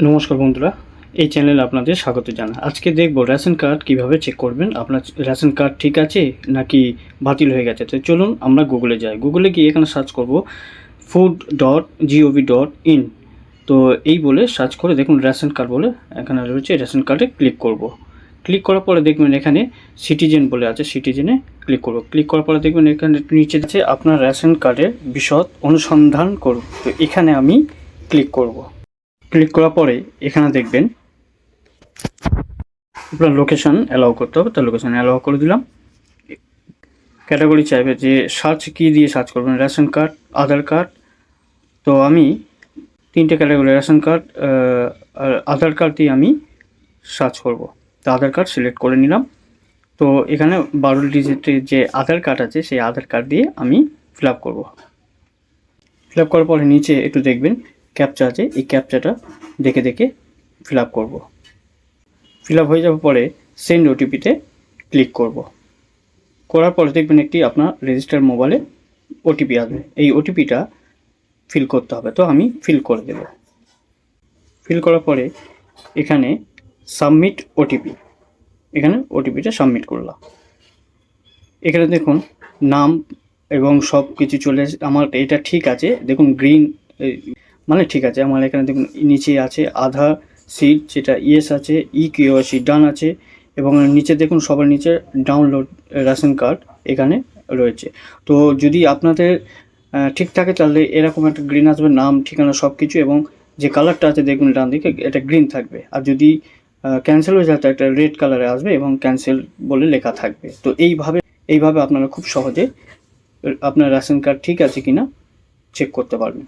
নমস্কার বন্ধুরা, এই চ্যানেলে আপনাদের স্বাগত জানাই। আজকে দেখব রেশন কার্ড কিভাবে চেক করবেন, আপনার রেশন কার্ড ঠিক আছে নাকি বাতিল হয়ে গেছে। তো চলুন আমরা গুগলে যাই। গুগলে গিয়ে এখানে সার্চ করব food.gov.in। তো এই বলে সার্চ করে দেখুন রেশন কার্ড বলে এখানে রয়েছে, রেশন কার্ডে ক্লিক করব। ক্লিক করার পরে দেখবেন এখানে সিটিজেন বলে আছে, সিটিজেনে ক্লিক করব। ক্লিক করার পরে দেখবেন এখানে নিচে আছে আপনার রেশন কার্ডের বিশদ অনুসন্ধান করুন। তো এখানে আমি ক্লিক করব। ক্লিক করার পরে এখানে দেখবেন আপনার লোকেশন অ্যালাউ করতে হবে, তো লোকেশন অ্যালাউ করে দিলাম। ক্যাটাগরি চাইবে যে সার্চ কী দিয়ে সার্চ করবেন, রেশন কার্ড, আধার কার্ড। তো আমি তিনটে ক্যাটাগরি রেশন কার্ড আর আধার কার্ড দিয়ে আমি সার্চ করব। তো আধার কার্ড সিলেক্ট করে নিলাম। তো এখানে 12 ডিজিটের যে আধার কার্ড আছে সেই আধার কার্ড দিয়ে আমি ফিল আপ করবো। ফিল আপ করার পরে নিচে একটু দেখবেন ক্যাপচা আছে, এই ক্যাপচাটা দেখে দেখে ফিল আপ করবো। ফিল আপ হয়ে যাওয়ার পরে সেন্ড ওটিপিতে ক্লিক করব। করার পরে দেখবেন একটি আপনার রেজিস্টার মোবাইলে ওটিপি আসবে। এই ওটিপিটা ফিল করতে হবে, তো আমি ফিল করে দেব। ফিল করার পরে এখানে সাবমিট ওটিপি, এখানে ওটিপিটা সাবমিট করলাম। এখানে দেখুন নাম এবং সব কিছু চলে আমার এটা ঠিক আছে। দেখুন গ্রিন মানে ঠিক আছে আমার। এখানে দেখুন নিচে আছে আধার সিট, যেটা ইয়েস আছে, ইকেওয়াইসি ডান আছে, এবং নিচে দেখুন সবার নিচে ডাউনলোড রেশন কার্ড এখানে রয়েছে। তো যদি আপনাদের ঠিক থাকে তাহলে এরকম একটা গ্রিন আসবে, নাম, ঠিকানা সব কিছু, এবং যে কালারটা আছে দেখুন ডান দিকে এটা গ্রিন থাকবে। আর যদি ক্যান্সেল হয়ে যায় তো একটা রেড কালারে আসবে এবং ক্যান্সেল বলে লেখা থাকবে। তো এইভাবে আপনারা খুব সহজে আপনার রেশন কার্ড ঠিক আছে কিনা চেক করতে পারবেন।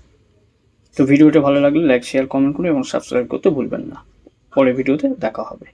তো ভিডিওটা ভালো লাগলে লাইক, শেয়ার, কমেন্ট করুন এবং সাবস্ক্রাইব করতে ভুলবেন না। পরের ভিডিওতে দেখা হবে।